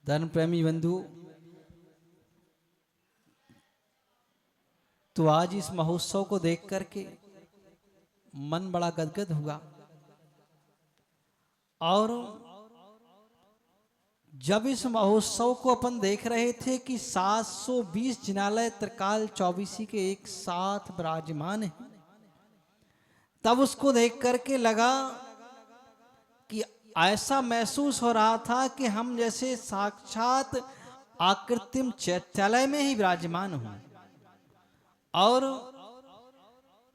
धर्म प्रेमी बंधु, तो आज इस महोत्सव को देख करके मन बड़ा गदगद हुआ। और जब इस महोत्सव को अपन देख रहे थे कि 720 जिनालय त्रिकाल चौबीसी के एक साथ विराजमान हैं, तब उसको देख करके लगा कि ऐसा महसूस हो रहा था कि हम जैसे साक्षात आकृतिम चैत्यालय में ही विराजमान हूं। और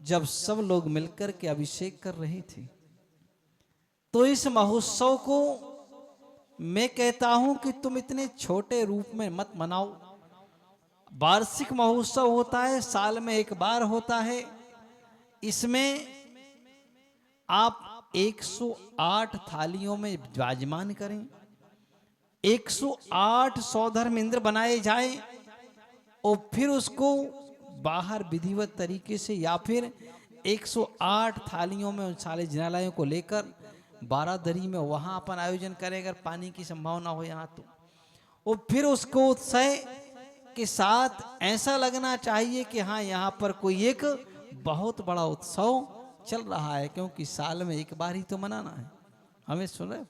जब सब लोग मिलकर के अभिषेक कर रहे थे, तो इस महोत्सव को मैं कहता हूं कि तुम इतने छोटे रूप में मत मनाओ। वार्षिक महोत्सव होता है, साल में एक बार होता है। इसमें आप 108 थालियों में विराजमान करें, 108 सौधर्म इंद्र बनाए जाएं और फिर उसको बाहर विधिवत तरीके से या फिर 108 थालियों में उन सारे जिनालयों को लेकर बारादरी में वहां अपन आयोजन करें, अगर पानी की संभावना हो यहाँ तो। और फिर उसको उत्साह के साथ ऐसा लगना चाहिए कि हाँ, यहाँ पर कोई एक बहुत बड़ा उत्सव चल रहा है, क्योंकि साल में एक बार ही तो मनाना है। हमें सुन रहे हो?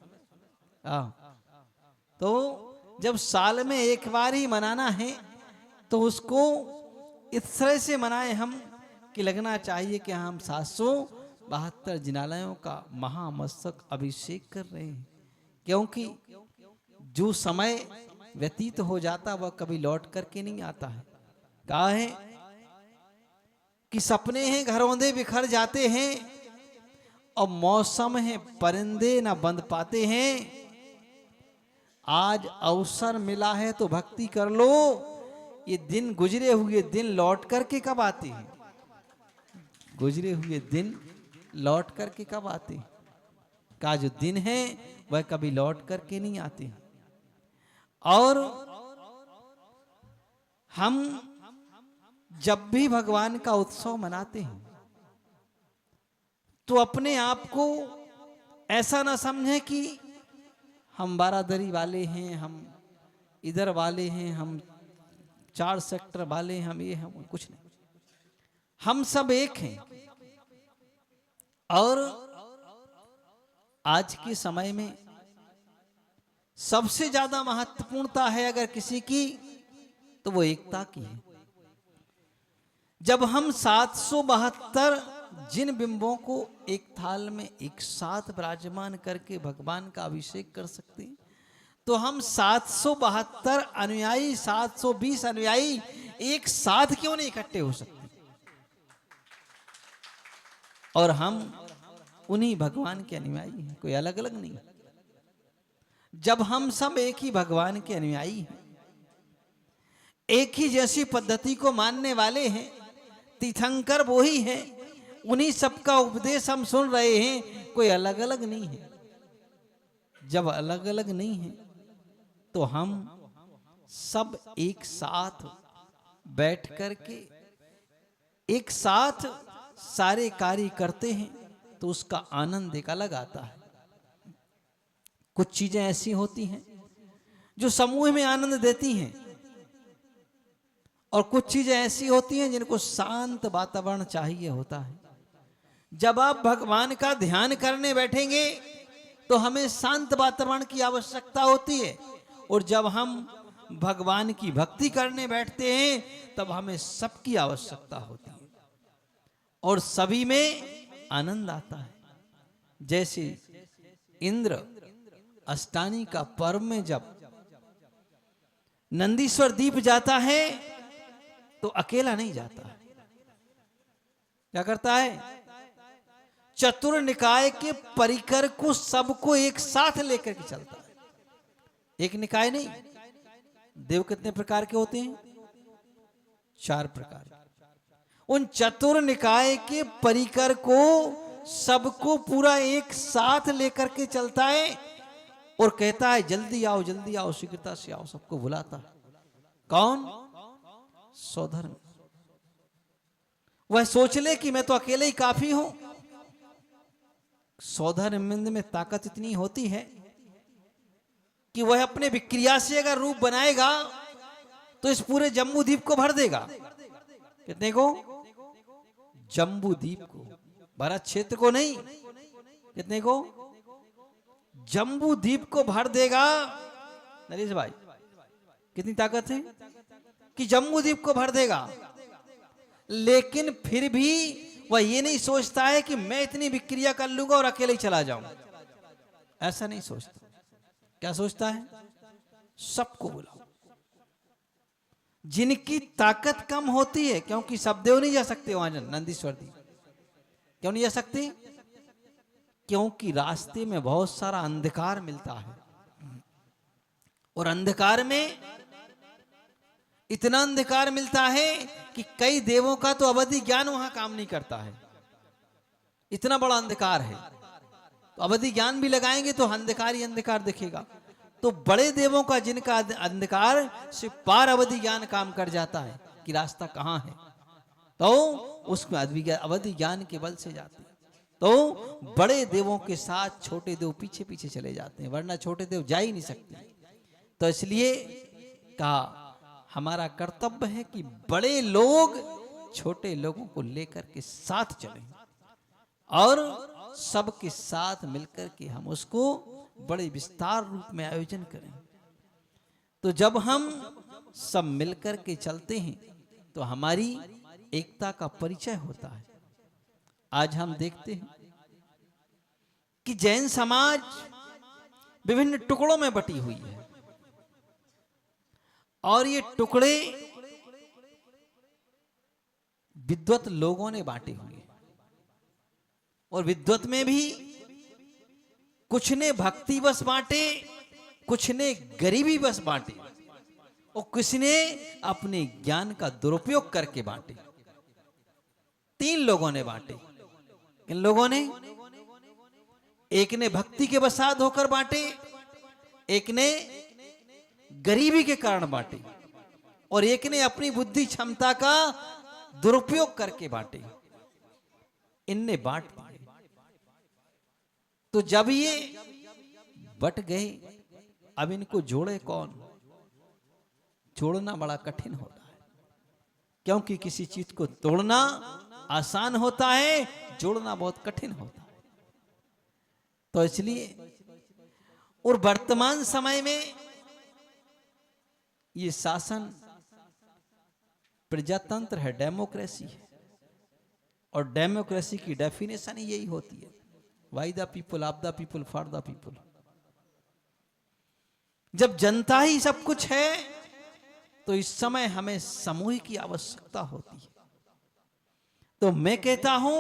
तो जब साल में एक बार ही मनाना है तो उसको इस तरह से मनाए हम कि लगना चाहिए कि हम 772 जिनालयों का महामस्तक अभिषेक कर रहे हैं। क्योंकि जो समय व्यतीत हो जाता वह कभी लौट करके नहीं आता है। कहा है कि सपने हैं घरौंदे बिखर जाते हैं और मौसम है परिंदे न बंध पाते हैं। आज अवसर मिला है तो भक्ति कर लो, ये दिन गुजरे हुए दिन लौट करके कब आते हैं? गुजरे हुए दिन लौट करके कब आते हैं? का जो दिन है वह कभी लौट करके नहीं आते। और हम जब भी भगवान का उत्सव मनाते हैं तो अपने आप को ऐसा ना समझें कि हम बारादरी वाले हैं, हम इधर वाले हैं, हम 4 सेक्टर वाले हैं, हम ये हम कुछ नहीं। हम सब एक हैं। और आज के समय में सबसे ज्यादा महत्वपूर्णता है अगर किसी की, तो वो एकता की है। जब हम 772 जिन बिंबों को एक थाल में एक साथ विराजमान करके भगवान का अभिषेक कर सकते हैं, तो हम 772 अनुयायी, 720 अनुयायी एक साथ क्यों नहीं इकट्ठे हो सकते? और हम उन्हीं भगवान के अनुयायी हैं, कोई अलग अलग नहीं। जब हम सब एक ही भगवान के अनुयायी हैं, एक ही जैसी पद्धति को मानने वाले हैं, तीर्थंकर वो ही हैं, उन्हीं सबका उपदेश हम सुन रहे हैं, कोई अलग अलग नहीं है। जब अलग अलग नहीं है तो हम सब एक साथ बैठ करके एक साथ सारे कार्य करते हैं तो उसका आनंद एक अलग आता है। कुछ चीजें ऐसी होती हैं जो समूह में आनंद देती हैं, और कुछ चीजें ऐसी होती हैं जिनको शांत वातावरण चाहिए होता है। जब आप भगवान का ध्यान करने बैठेंगे तो हमें शांत वातावरण की आवश्यकता होती है, और जब हम भगवान की भक्ति करने बैठते हैं तब हमें सबकी आवश्यकता होती है, और सभी में आनंद आता है। जैसे इंद्र अष्टानी का पर्व में जब नंदीश्वर दीप जाता है तो अकेला नहीं जाता है, क्या करता है? चतुर निकाय के परिकर को सबको एक साथ लेकर के चलता है। एक निकाय नहीं, देव कितने प्रकार के होते हैं? 4 प्रकार। उन चतुर निकाय के परिकर को सबको पूरा एक साथ लेकर के चलता है और कहता है जल्दी आओ, शीघ्रता से आओ, सबको बुलाता है। कौन? सौधर्म। वह सोच ले कि मैं तो अकेले ही काफी हूं। सौधर्म में ताकत इतनी होती है कि वह अपने विक्रिया से अगर रूप बनाएगा तो इस पूरे जम्बू द्वीप को भर देगा। कितने को? जम्बू द्वीप को, भारत क्षेत्र को नहीं। कितने को? जम्बू द्वीप को भर देगा। नरेश भाई कितनी ताकत है कि जम्बू द्वीप को भर देगा। लेकिन फिर भी वह ये नहीं सोचता है कि मैं इतनी विक्रिया कर लूंगा और अकेले ही चला जाऊं। ऐसा नहीं सोचता। क्या सोचता है? सबको बुलाओ। जिनकी ताकत कम होती है, क्योंकि सब देव नहीं जा सकते वहां, नंदीश्वर जी क्यों नहीं जा सकते? क्योंकि रास्ते में बहुत सारा अंधकार मिलता है, और अंधकार में इतना अंधकार मिलता है कि कई देवों का तो अवधि ज्ञान वहां काम नहीं करता है। इतना बड़ा अंधकार है, तो अवधि ज्ञान भी लगाएंगे तो अंधकार ही अंधकार दिखेगा। तो बड़े देवों का जिनका अंधकार से पार अवधि ज्ञान काम कर जाता है कि रास्ता कहां है, तो उसमें अवधि ज्ञान के बल से जाते हैं। तो बड़े देवों के साथ छोटे देव पीछे पीछे चले जाते हैं, वरना छोटे देव जा ही नहीं सकते। तो इसलिए कहा हमारा कर्तव्य है कि बड़े लोग छोटे लोगों को लेकर के साथ चलें और सबके साथ मिलकर के हम उसको बड़े विस्तार रूप में आयोजन करें। तो जब हम सब मिलकर के चलते हैं तो हमारी एकता का परिचय होता है। आज हम देखते हैं कि जैन समाज विभिन्न टुकड़ों में बटी हुई है, और ये टुकड़े विद्वत लोगों ने बांटे हुए हैं। और विद्वत में भी कुछ ने भक्ति बस बांटे, कुछ ने गरीबी बस बांटे, और किसी ने अपने ज्ञान का दुरुपयोग करके बांटे। 3 लोगों ने बांटे। किन लोगों ने? एक ने भक्ति के बसात होकर बांटे, एक ने गरीबी के कारण बांटे, और एक ने अपनी बुद्धि क्षमता का दुरुपयोग करके बांटे। इनने बांट दिए। तो जब ये बट गए, अब इनको जोड़े कौन? जोड़ना बड़ा कठिन होता है, क्योंकि किसी चीज को तोड़ना आसान होता है, जोड़ना बहुत कठिन होता है। तो इसलिए और वर्तमान समय में ये शासन प्रजातंत्र है, डेमोक्रेसी है, और डेमोक्रेसी की डेफिनेशन ही यही होती है, why the people, of the people, for the people. जब जनता ही सब कुछ है तो इस समय हमें समूह की आवश्यकता होती है। तो मैं कहता हूं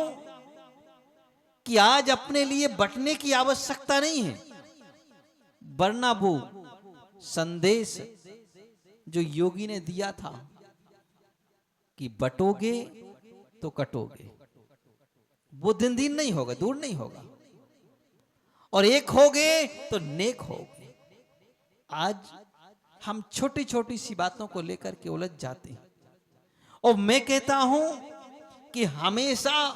कि आज अपने लिए बंटने की आवश्यकता नहीं है, वरना वो संदेश जो योगी ने दिया था कि बटोगे तो कटोगे, वो दिन दिन नहीं होगा, दूर नहीं होगा, और एक होगे तो नेक होगे। आज हम छोटी छोटी सी बातों को लेकर के उलझ जाते हैं, और मैं कहता हूं कि हमेशा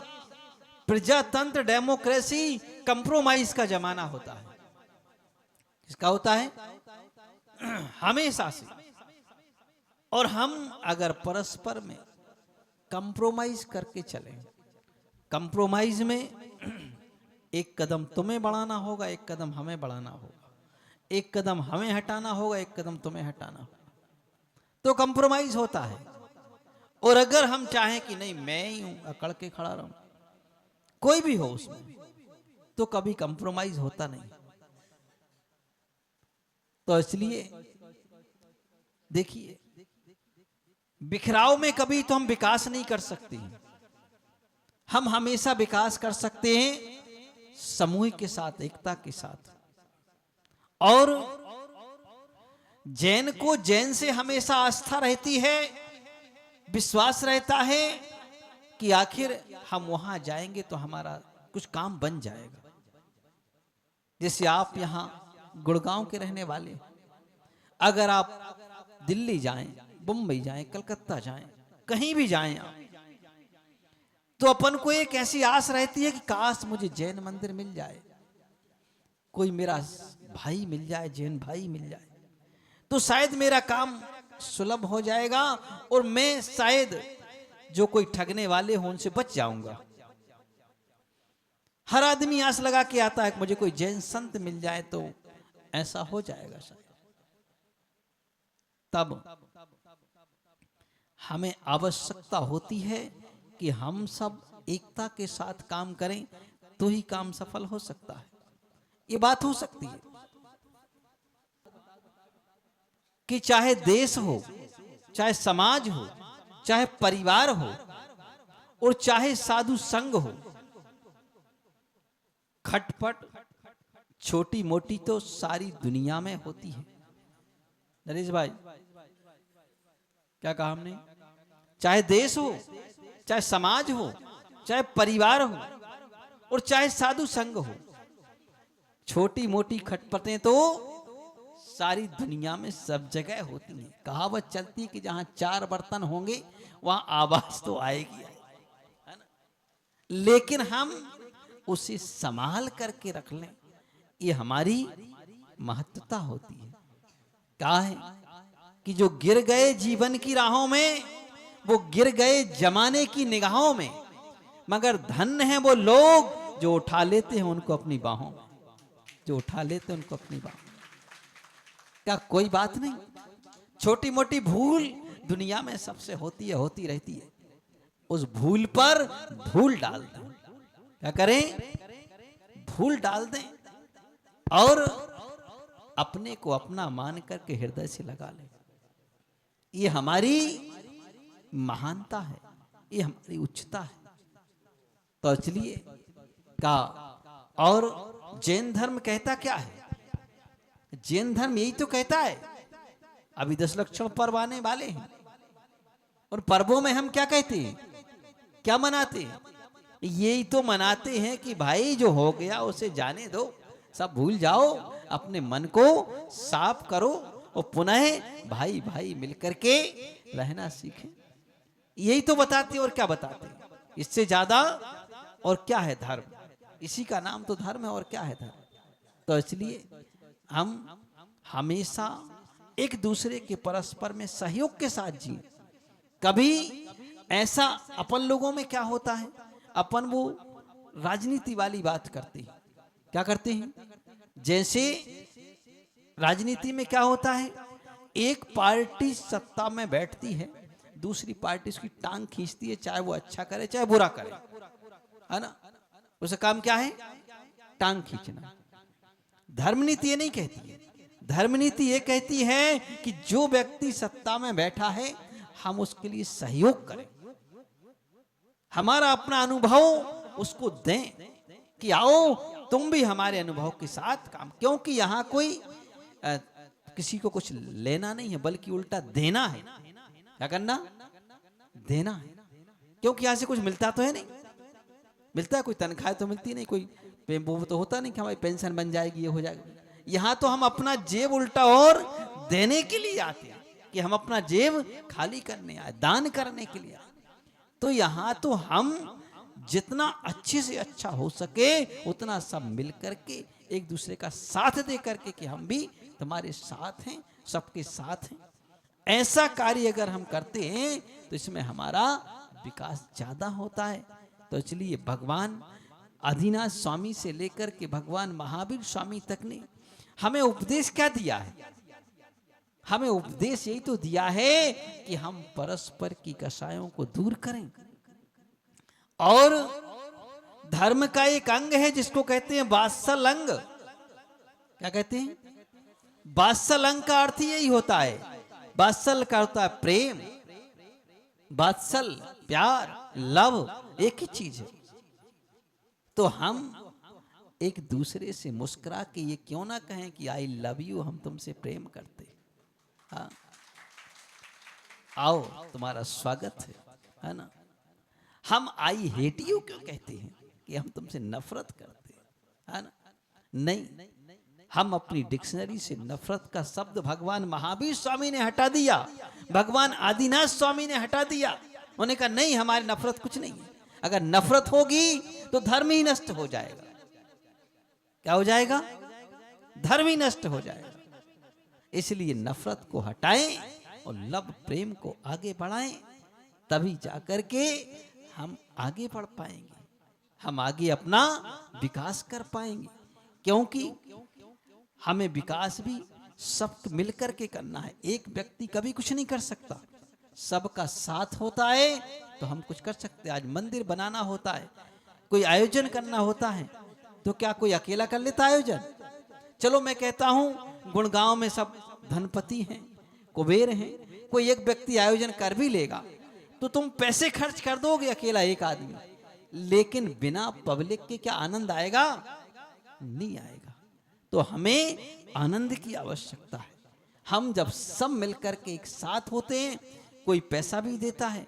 प्रजातंत्र, डेमोक्रेसी, कंप्रोमाइज का जमाना होता है। किसका होता है? हमेशा से। और हम अगर परस्पर में कंप्रोमाइज करके चलें, कंप्रोमाइज में एक कदम तुम्हें बढ़ाना होगा, एक कदम हमें बढ़ाना होगा, एक कदम हमें हटाना होगा, एक कदम तुम्हें हटाना होगा, तो कंप्रोमाइज होता है। और अगर हम चाहें कि नहीं मैं ही हूं, अकड़ के खड़ा रहूं, कोई भी हो उसमें, तो कभी कंप्रोमाइज होता नहीं। तो इसलिए देखिए, बिखराव में कभी तो हम विकास नहीं कर सकते हैं। हम हमेशा विकास कर सकते हैं समूह के साथ, एकता के साथ। और जैन को जैन से हमेशा आस्था रहती है, विश्वास रहता है कि आखिर हम वहां जाएंगे तो हमारा कुछ काम बन जाएगा। जैसे आप यहां गुड़गांव के रहने वाले, अगर आप दिल्ली जाएं, मुंबई जाएं, कलकत्ता जाएं, कहीं भी जाएं आप, तो अपन को एक ऐसी आस रहती है कि काश मुझे जैन मंदिर मिल जाए, कोई मेरा भाई मिल जाए, जैन भाई मिल जाए, तो शायद मेरा काम सुलभ हो जाएगा और मैं शायद जो कोई ठगने वाले हों उनसे बच जाऊंगा। हर आदमी आस लगा के आता है कि मुझे कोई जैन संत मिल जाए तो ऐसा हो जाएगा शायद। तब हमें आवश्यकता होती है कि हम सब एकता के साथ काम करें तो ही काम सफल हो सकता है। ये बात हो सकती है कि चाहे देश हो, चाहे समाज हो, चाहे परिवार हो और चाहे साधु संघ हो, खटपट छोटी मोटी तो सारी दुनिया में होती है। नरेश भाई क्या कहा हमने? चाहे देश हो, चाहे समाज हो, चाहे परिवार हो और चाहे साधु संघ हो, छोटी मोटी खटपटें तो सारी दुनिया में सब जगह होती हैं। कहावत चलती है कि जहां चार बर्तन होंगे वहां आवाज तो आएगी, है ना? लेकिन हम उसे संभाल करके रख लें, ये हमारी महत्वता होती है। क्या है कि जो गिर गए जीवन की राहों में, वो गिर गए जमाने की निगाहों में, मगर धन्य हैं वो लोग जो उठा लेते हैं उनको अपनी बाहों में, जो उठा लेते हैं उनको अपनी बाहों में। क्या कोई बात नहीं? छोटी मोटी भूल दुनिया में सबसे होती है, होती रहती है। उस भूल पर धूल डाल दें। क्या करें? भूल डाल दें और अपने को अपना मान करके हृदय से लगा लें। ये हमारी महानता है, ये हमारी उच्चता है। तो चलिए का और जैन धर्म कहता क्या है? जैन धर्म यही तो कहता है, अभी 10 लक्षण पर्व आने वाले हैं और पर्वों में हम क्या कहते हैं, क्या मनाते हैं? यही तो मनाते हैं कि भाई जो हो गया उसे जाने दो, सब भूल जाओ, अपने मन को साफ करो और पुनः भाई भाई मिलकर के रहना सीखें। यही तो बताते और क्या बताते हैं? इससे ज्यादा और क्या है धर्म? इसी का नाम तो धर्म है, और क्या है धर्म? तो इसलिए हम हमेशा एक दूसरे के परस्पर में सहयोग के साथ जिए। कभी ऐसा अपन लोगों में क्या होता है, अपन वो राजनीति वाली बात करते हैं। क्या करते हैं? जैसे राजनीति में क्या होता है, एक पार्टी सत्ता में बैठती है, दूसरी पार्टी उसकी टांग खींचती है, चाहे वो अच्छा करे चाहे बुरा करे, है ना? उसका काम क्या है? टांग खींचना। धर्मनीति ये नहीं कहती है। धर्मनीति ये कहती है कि जो व्यक्ति सत्ता में बैठा है हम उसके लिए सहयोग करें, हमारा अपना अनुभव उसको दें कि आओ तुम भी हमारे अनुभव के साथ काम, क्योंकि यहाँ कोई किसी को कुछ लेना नहीं है बल्कि उल्टा देना है। क्या करना? देना है। क्योंकि यहाँ से कुछ मिलता तो है नहीं, मिलता है कोई तनख्वाह तो मिलती नहीं, कोई वो तो होता नहीं कि हमारी पेंशन बन जाएगी, ये हो जाएगा। यहाँ तो हम अपना जेब उल्टा और देने के लिए आते हैं कि हम अपना जेब खाली करने आए, दान करने के लिए आए। तो यहाँ तो हम जितना अच्छे से अच्छा हो सके उतना सब मिल करके एक दूसरे का साथ दे करके कि हम भी तुम्हारे साथ हैं, सबके साथ हैं। ऐसा कार्य अगर हम करते हैं तो इसमें हमारा विकास ज्यादा होता है। तो इसलिए भगवान आदिनाथ स्वामी से लेकर के भगवान महावीर स्वामी तक ने हमें उपदेश क्या दिया है? हमें उपदेश यही तो दिया है कि हम परस्पर की कषायों को दूर करें। और धर्म का एक अंग है जिसको कहते हैं वात्सल अंग। क्या कहते हैं? वात्सल अंग का अर्थ यही होता है, वात्सल का होता है प्रेम, वात्सल प्यार, लव एक ही चीज है। तो हम एक दूसरे से मुस्कुरा के ये क्यों ना कहें कि आई लव यू, हम तुमसे प्रेम करते। हाँ, आओ तुम्हारा स्वागत है ना? हम आई हेट यू क्यों कहते हैं कि हम तुमसे नफरत करते हैं, है ना? नहीं, हम अपनी डिक्शनरी से नफरत का शब्द भगवान महावीर स्वामी ने हटा दिया, भगवान आदिनाथ स्वामी ने हटा दिया। उन्होंने कहा नहीं, हमारी नफरत कुछ नहीं है। अगर नफरत होगी तो धर्म ही नष्ट हो जाएगा। क्या हो जाएगा? धर्म ही नष्ट हो जाएगा। इसलिए नफरत को हटाएं और लव प्रेम को आगे बढ़ाएं, तभी जाकर के हम आगे बढ़ पाएंगे, हम आगे अपना विकास कर पाएंगे। क्योंकि हमें विकास भी सब मिलकर के करना है, एक व्यक्ति कभी कुछ नहीं कर सकता, सबका साथ होता है तो हम कुछ कर सकते हैं। आज मंदिर बनाना होता है, कोई आयोजन करना होता है, तो क्या कोई अकेला कर लेता आयोजन? चलो मैं कहता हूं गुड़गांव में सब धनपति हैं, कुबेर हैं, कोई एक व्यक्ति आयोजन कर भी लेगा तो तुम पैसे खर्च कर दोगे अकेला एक आदमी, लेकिन बिना पब्लिक के क्या आनंद आएगा? नहीं आएगा। तो हमें आनंद की आवश्यकता है। हम जब सब मिलकर के एक साथ होते हैं, कोई पैसा भी देता है,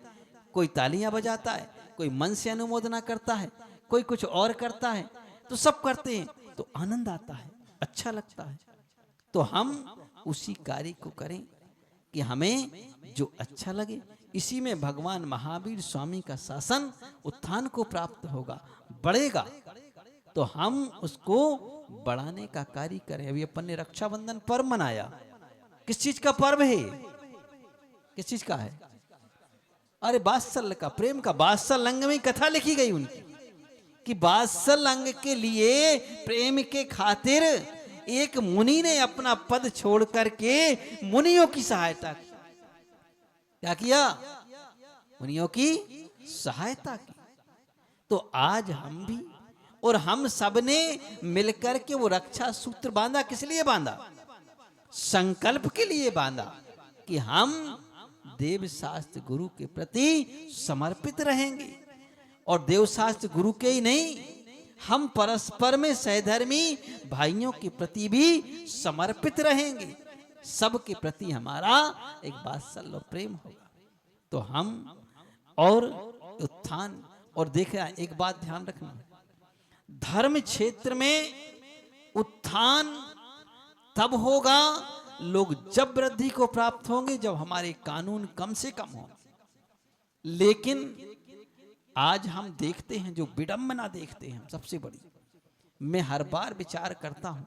कोई तालियां बजाता है, कोई मन से अनुमोदना करता है, कोई कुछ और करता है, तो सब करते हैं तो आनंद आता है, अच्छा लगता है। तो हम उसी कार्य को करें कि हमें जो अच्छा लगे। इसी में भगवान महावीर स्वामी का शासन उत्थान को प्राप्त होगा, बढ़ेगा, तो हम उसको बढ़ाने का कार्य करें। अभी अपन ने रक्षाबंधन पर्व मनाया, किस चीज का पर्व है? किस चीज का है? अरे वात्सल्य का, प्रेम का। वात्सल्य अंग में कथा लिखी गई उनकी कि वात्सल्य अंग के लिए, प्रेम के खातिर एक मुनि ने अपना पद छोड़ करके मुनियों की सहायता की। क्या किया? मुनियों की सहायता की। तो आज हम भी और हम सब ने मिलकर के वो रक्षा सूत्र बांधा। किस लिए बांधा? संकल्प के लिए बांधा कि हम देव शास्त्र गुरु के प्रति समर्पित रहेंगे, और देव शास्त्र गुरु के ही नहीं, हम परस्पर में सहधर्मी भाइयों के प्रति भी समर्पित रहेंगे। सबके प्रति हमारा एक वात्सल्य प्रेम होगा, तो हम और उत्थान। और देखना, एक बात ध्यान रखना, धर्म क्षेत्र में उत्थान तब होगा, लोग जब वृद्धि को प्राप्त होंगे, जब हमारे कानून कम से कम हो। लेकिन आज हम देखते हैं, जो विडंबना देखते हैं सबसे बड़ी, मैं हर बार विचार करता हूं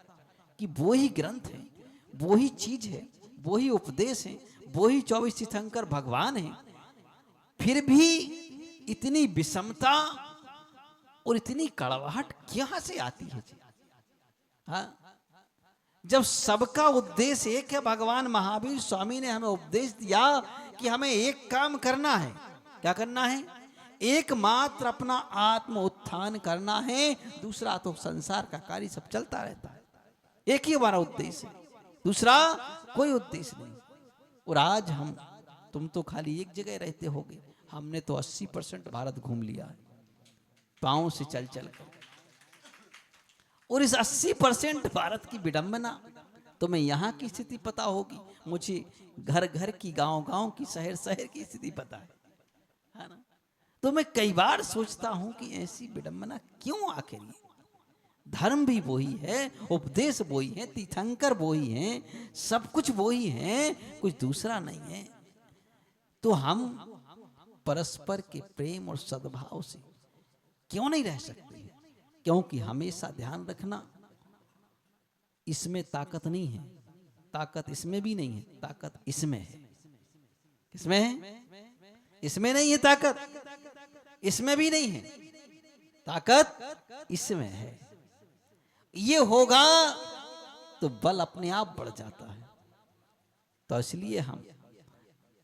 कि वो ही ग्रंथ है, वो ही चीज है, वो ही उपदेश है, वो ही 24 तीर्थंकर भगवान है, फिर भी इतनी विषमता और इतनी कड़वाहट कहां से आती है? हाँ, जब सबका उद्देश्य एक है। भगवान महावीर स्वामी ने हमें उपदेश दिया कि हमें एक काम करना है। क्या करना है? एकमात्र अपना आत्म उत्थान करना है, दूसरा तो संसार का कार्य सब चलता रहता है। एक ही हमारा उद्देश्य है, दूसरा कोई उद्देश्य नहीं। और आज तुम तो खाली एक जगह रहते होगे, हमने तो 80% भारत घूम लिया है पांव से चल चल कर। और इस 80% भारत की विडंबना, तो मैं यहाँ की स्थिति पता होगी, मुझे घर घर की, गांव गांव की, शहर शहर की स्थिति पता है ना। तो मैं कई बार सोचता हूं कि ऐसी विडंबना क्यों आखिर? धर्म भी वही है, उपदेश वही है, तीर्थंकर वही हैं, सब कुछ वही है, कुछ दूसरा नहीं है। तो हम परस्पर के प्रेम और सद्भाव से क्यों नहीं रह सकते? क्योंकि हमेशा ध्यान रखना, इसमें ताकत नहीं है, ताकत इसमें भी नहीं है, ताकत इसमें है। किसमें है? इसमें नहीं है ताकत, इसमें भी नहीं है ताकत, इसमें है। ये होगा तो बल अपने आप बढ़ जाता है। तो इसलिए हम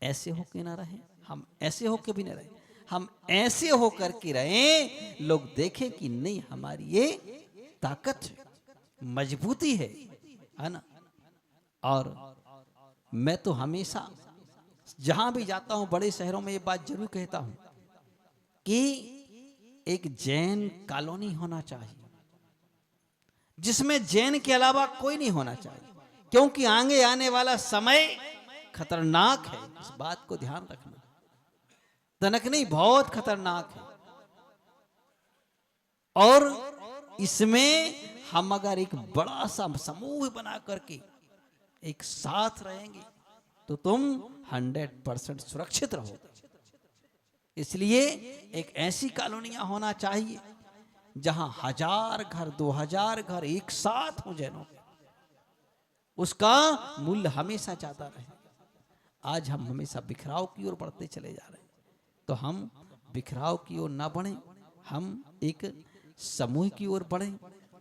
ऐसे होके ना रहें, हम ऐसे होके भी ना रहें, हम ऐसे होकर के रहें, लोग देखें कि नहीं हमारी ये ताकत है, मजबूती है ना। और मैं तो हमेशा जहां भी जाता हूं, बड़े शहरों में ये बात जरूर कहता हूं कि एक जैन कॉलोनी होना चाहिए, जिसमें जैन के अलावा कोई नहीं होना चाहिए। क्योंकि आगे आने वाला समय खतरनाक है, इस बात को ध्यान रखना। तनक नहीं, बहुत खतरनाक है। और इसमें हम अगर एक बड़ा सा समूह बना करके एक साथ रहेंगे तो तुम 100% सुरक्षित रहोगे। इसलिए एक ऐसी कॉलोनियां होना चाहिए जहां 1000 घर, 2000 घर एक साथ हो जैनों के, उसका मूल्य हमेशा ज्यादा रहे। आज हम हमेशा बिखराव की ओर बढ़ते चले जा रहे हैं, तो हम बिखराव की ओर ना बढ़ें, हम एक समूह की ओर बढ़ें,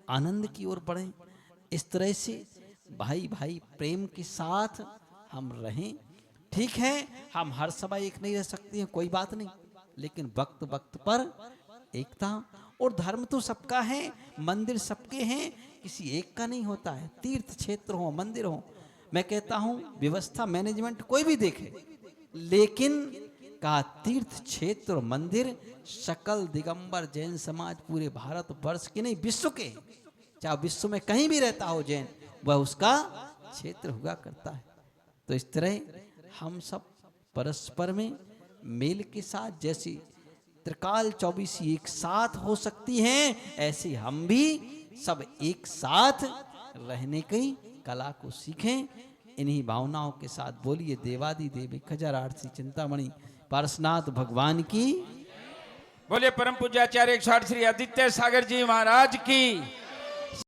आनंद की ओर बढ़ें। इस तरह से भाई भाई प्रेम के साथ हम रहें। ठीक है, हम हर समय एक नहीं रह सकते हैं, कोई बात नहीं, लेकिन वक्त वक्त पर एकता। और धर्म तो सबका है, मंदिर सबके हैं, किसी एक का नहीं होता है। तीर्थ क्षेत्र हो, मंदिर हो, मैं कहता हूं व्यवस्था मैनेजमेंट कोई भी देखे, लेकिन का तीर्थ क्षेत्र मंदिर सकल दिगंबर जैन समाज पूरे भारत वर्ष के नहीं, विश्व के, चाहे विश्व में कहीं भी रहता हो जैन, वह उसका क्षेत्र हुआ करता है। तो इस तरह हम सब परस्पर में मेल के साथ, जैसे त्रिकाल चौबीसी एक साथ हो सकती हैं, ऐसे हम भी सब एक साथ रहने की कला को सीखें। इन्हीं भावनाओं के साथ बोलिए देवादि देवी खजारार्थी चिंतामणि पारसनाथ भगवान की, बोले परम पूज्याचार्य 108 श्री आदित्य सागर जी महाराज की।